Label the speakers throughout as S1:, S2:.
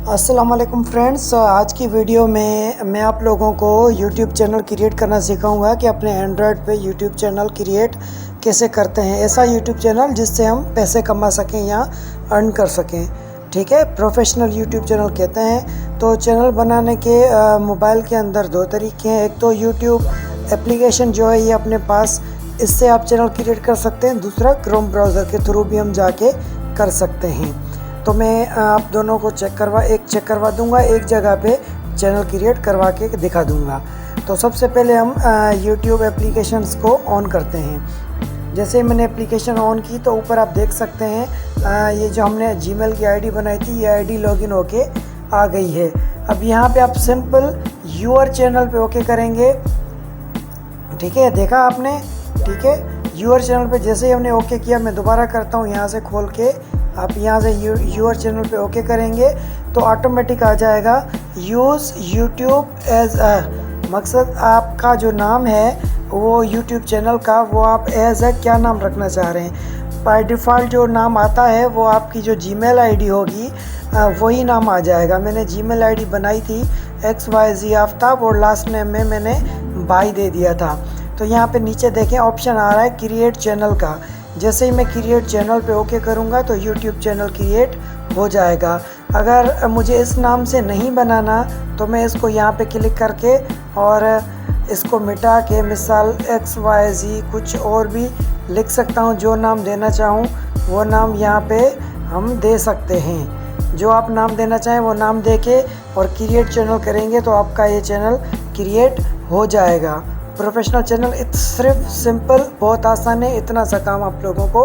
S1: अस्सलाम वालेकुम फ्रेंड्स, आज की वीडियो में मैं आप लोगों को YouTube चैनल क्रिएट करना सिखाऊंगा कि अपने एंड्रॉयड पे YouTube चैनल क्रिएट कैसे करते हैं। ऐसा YouTube चैनल जिससे हम पैसे कमा सकें या अर्न कर सकें। ठीक है, प्रोफेशनल YouTube चैनल कहते हैं। तो चैनल बनाने के मोबाइल के अंदर दो तरीके हैं। एक तो YouTube एप्लीकेशन जो है ये अपने पास, इससे आप चैनल क्रिएट कर सकते हैं। दूसरा क्रोम ब्राउज़र के थ्रू भी हम जाके कर सकते हैं। तो मैं आप दोनों को चेक करवा दूंगा, एक जगह पे चैनल क्रिएट करवा के दिखा दूंगा। तो सबसे पहले हम YouTube एप्लीकेशंस को ऑन करते हैं। जैसे ही मैंने एप्लीकेशन ऑन की तो ऊपर आप देख सकते हैं ये जो हमने जीमेल की आईडी बनाई थी, ये आईडी लॉगिन होके आ गई है। अब यहाँ पे आप सिंपल यूर चैनल पे ओके करेंगे। ठीक है, देखा आपने? ठीक है, यूर चैनल पे जैसे ही हमने ओके किया, मैं दोबारा करता हूँ यहाँ से खोल के। आप यहाँ से यूर चैनल पे ओके करेंगे तो ऑटोमेटिक आ जाएगा यूज़ यूट्यूब एज अ। मकसद आपका जो नाम है वो यूट्यूब चैनल का, वो आप एज अ क्या नाम रखना चाह रहे हैं। बाय डिफ़ॉल्ट जो नाम आता है वो आपकी जो जीमेल आईडी होगी वही नाम आ जाएगा। मैंने जीमेल आईडी बनाई थी XYZ आफ्ताब और लास्ट नेम में मैंने बाई दे दिया था। तो यहाँ पे नीचे देखें ऑप्शन आ रहा है क्रिएट चैनल का। जैसे ही मैं क्रिएट चैनल पे ओके करूँगा तो यूट्यूब चैनल क्रिएट हो जाएगा। अगर मुझे इस नाम से नहीं बनाना तो मैं इसको यहाँ पे क्लिक करके और इसको मिटा के मिसाल XYZ कुछ और भी लिख सकता हूँ। जो नाम देना चाहूँ वो नाम यहाँ पे हम दे सकते हैं। जो आप नाम देना चाहें वो नाम दे के और क्रिएट चैनल करेंगे तो आपका ये चैनल क्रिएट हो जाएगा। प्रोफेशनल चैनल सिर्फ सिंपल, बहुत आसान है। इतना सा काम आप लोगों को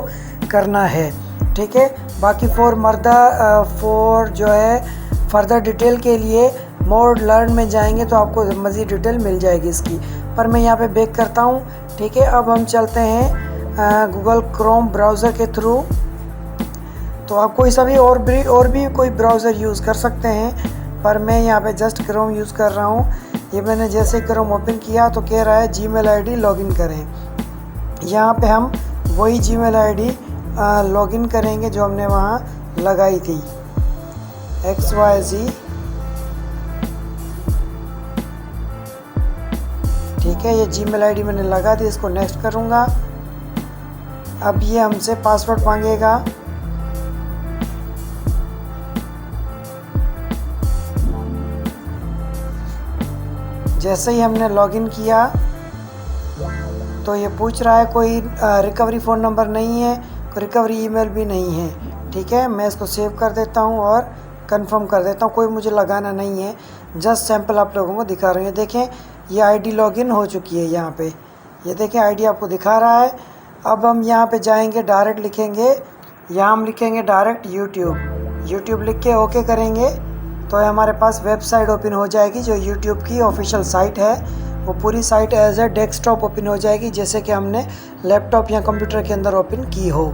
S1: करना है। ठीक है, बाकी फॉर जो है फर्दर डिटेल के लिए मोर लर्न में जाएंगे तो आपको मज़ीद डिटेल मिल जाएगी इसकी। पर मैं यहाँ पे बैक करता हूँ। ठीक है, अब हम चलते हैं गूगल क्रोम ब्राउज़र के थ्रू। तो आप कोई सा भी और भी कोई ब्राउज़र यूज़ कर सकते हैं, पर मैं यहाँ पे जस्ट क्रोम यूज़ कर रहा हूँ। ये मैंने जैसे क्रोम ओपन किया तो कह रहा है जीमेल आईडी लॉगिन करें। यहाँ पे हम वही जीमेल आईडी लॉगिन करेंगे जो हमने वहाँ लगाई थी, XYZ। ठीक है, ये जीमेल आईडी मैंने लगा दी। इसको नेक्स्ट करूँगा। अब ये हमसे पासवर्ड मांगेगा। जैसे ही हमने लॉगिन किया तो ये पूछ रहा है कोई रिकवरी फ़ोन नंबर नहीं है, कोई रिकवरी ईमेल भी नहीं है। ठीक है, मैं इसको सेव कर देता हूँ और कंफर्म कर देता हूँ। कोई मुझे लगाना नहीं है, जस्ट सैंपल आप लोगों को दिखा रही हूँ। देखें ये आईडी लॉगिन हो चुकी है। यहाँ पे ये देखें आईडी आपको दिखा रहा है। अब हम यहाँ पे जाएंगे, डायरेक्ट लिखेंगे। यहाँ हम लिखेंगे डायरेक्ट यूट्यूब लिख के ओके करेंगे तो हमारे पास वेबसाइट ओपन हो जाएगी जो YouTube की ऑफिशियल साइट है। वो पूरी site as a desktop open हो जाएगी, जैसे कि हमने लैपटॉप या कंप्यूटर के अंदर ओपन की हो।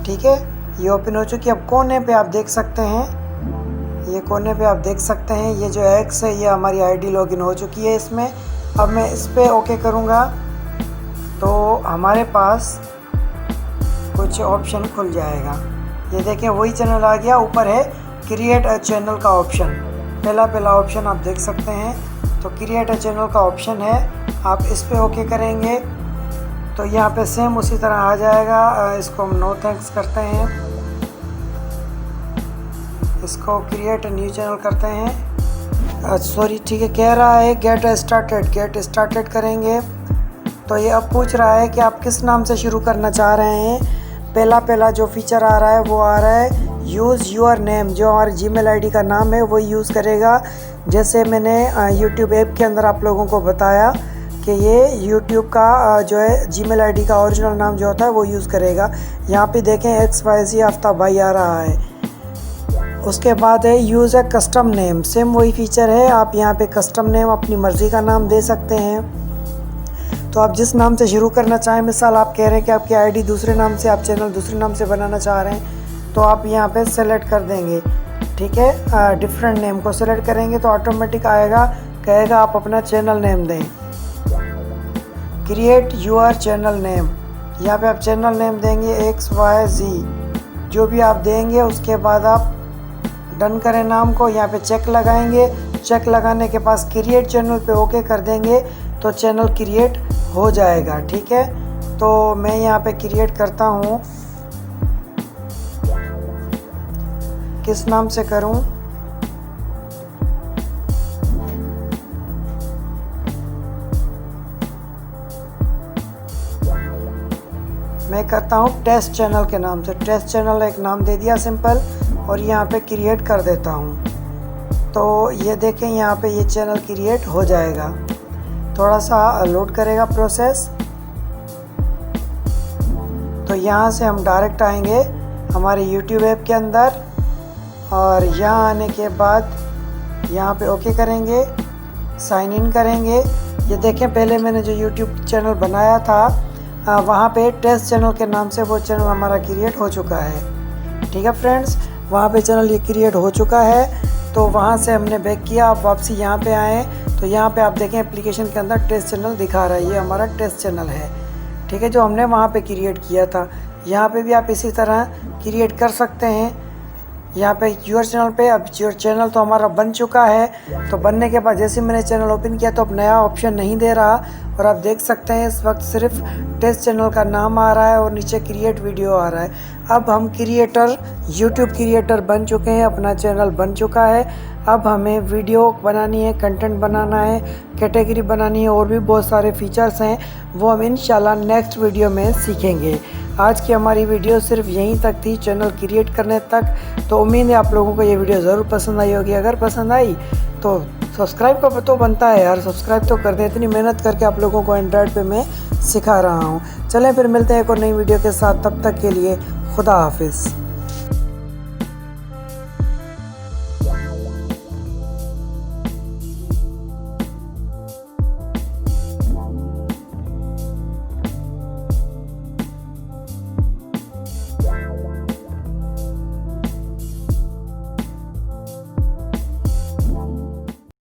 S1: ठीक है, ये ओपन हो चुकी है। अब कोने पे आप देख सकते हैं, ये कोने पे आप देख सकते हैं ये जो X है, ये हमारी आईडी लॉगिन हो चुकी है इसमें। अब मैं इस पर ओके करूँगा तो हमारे पास कुछ ऑप्शन खुल जाएगा। ये देखें वही चैनल आ गया। ऊपर है क्रिएट अ चैनल का ऑप्शन, पहला ऑप्शन आप देख सकते हैं। तो क्रिएट अ चैनल का ऑप्शन है, आप इस पे ओके करेंगे तो यहाँ पे सेम उसी तरह आ जाएगा। इसको हम नो थैंक्स करते हैं, इसको क्रिएट अ न्यू चैनल करते हैं। सॉरी, ठीक है, कह रहा है गेट स्टार्टेड करेंगे। तो ये अब पूछ रहा है कि आप किस नाम से शुरू करना चाह रहे हैं। पहला जो फीचर आ रहा है वो आ रहा है यूज़ यूर नेम। जो हमारे जीमेल आईडी का नाम है वो यूज़ करेगा। जैसे मैंने यूट्यूब ऐप के अंदर आप लोगों को बताया कि ये यूट्यूब का जो है जीमेल आईडी का ओरिजिनल नाम जो होता है वो यूज़ करेगा। यहाँ पे देखें XYZ आफ्ताब भाई आ रहा है। उसके बाद है use a custom name, same वही फीचर है। आप यहाँ पे कस्टम नेम अपनी मर्ज़ी का नाम दे सकते हैं। तो आप जिस नाम से शुरू करना चाहें, मिसाल आप कह रहे हैं कि आपकी आईडी दूसरे नाम से, आप चैनल दूसरे नाम से बनाना चाह रहे हैं तो आप यहाँ पे सेलेक्ट कर देंगे। ठीक है, डिफरेंट नेम को सेलेक्ट करेंगे तो ऑटोमेटिक आएगा, कहेगा आप अपना चैनल नेम दें। क्रिएट यूर चैनल नेम, यहाँ पे आप चैनल नेम देंगे XYZ। जो भी आप देंगे उसके बाद आप डन करें नाम को, यहाँ पे चेक लगाएंगे। चेक लगाने के पास क्रिएट चैनल पे ओके कर देंगे तो चैनल क्रिएट हो जाएगा। ठीक है, तो मैं यहाँ पे क्रिएट करता हूँ, किस नाम से करूँ? मैं करता हूँ टेस्ट चैनल के नाम से। टेस्ट चैनल एक नाम दे दिया सिंपल, और यहाँ पे क्रिएट कर देता हूँ। तो ये देखें यहाँ पे ये चैनल क्रिएट हो जाएगा। थोड़ा सा लोड करेगा प्रोसेस। तो यहाँ से हम डायरेक्ट आएंगे हमारे YouTube ऐप के अंदर, और यहाँ आने के बाद यहाँ पे ओके करेंगे, साइन इन करेंगे। ये देखें पहले मैंने जो YouTube चैनल बनाया था वहाँ पे टेस्ट चैनल के नाम से वो चैनल हमारा क्रिएट हो चुका है। ठीक है फ्रेंड्स, वहाँ पे चैनल ये क्रिएट हो चुका है। तो वहाँ से हमने बैक किया, आप वापसी यहाँ पे आए तो यहाँ पे आप देखें एप्लीकेशन के अंदर टेस्ट चैनल दिखा रहा है, ये हमारा टेस्ट चैनल है। ठीक है, जो हमने वहाँ पे क्रिएट किया था। यहाँ पे भी आप इसी तरह क्रिएट कर सकते हैं। यहाँ पे योर चैनल पे, अब योर चैनल तो हमारा बन चुका है। तो बनने के बाद जैसे मैंने चैनल ओपन किया तो अब नया ऑप्शन नहीं दे रहा, और आप देख सकते हैं इस वक्त सिर्फ टेस्ट चैनल का नाम आ रहा है और नीचे क्रिएट वीडियो आ रहा है। अब हम क्रिएटर, यूट्यूब क्रिएटर बन चुके हैं, अपना चैनल बन चुका है। अब हमें वीडियो बनानी है, कंटेंट बनाना है, कैटेगरी बनानी है, और भी बहुत सारे फीचर्स हैं, वो हम इंशाल्लाह नेक्स्ट वीडियो में सीखेंगे। आज की हमारी वीडियो सिर्फ यहीं तक थी, चैनल क्रिएट करने तक। तो उम्मीद है आप लोगों को ये वीडियो ज़रूर पसंद आई होगी। अगर पसंद आई तो सब्सक्राइब का तो बनता है यार, सब्सक्राइब तो कर दें। इतनी मेहनत करके आप लोगों को एंड्रॉयड पे मैं सिखा रहा हूँ। चलें फिर मिलते हैं एक और नई वीडियो के साथ, तब तक के लिए खुदा हाफिज़।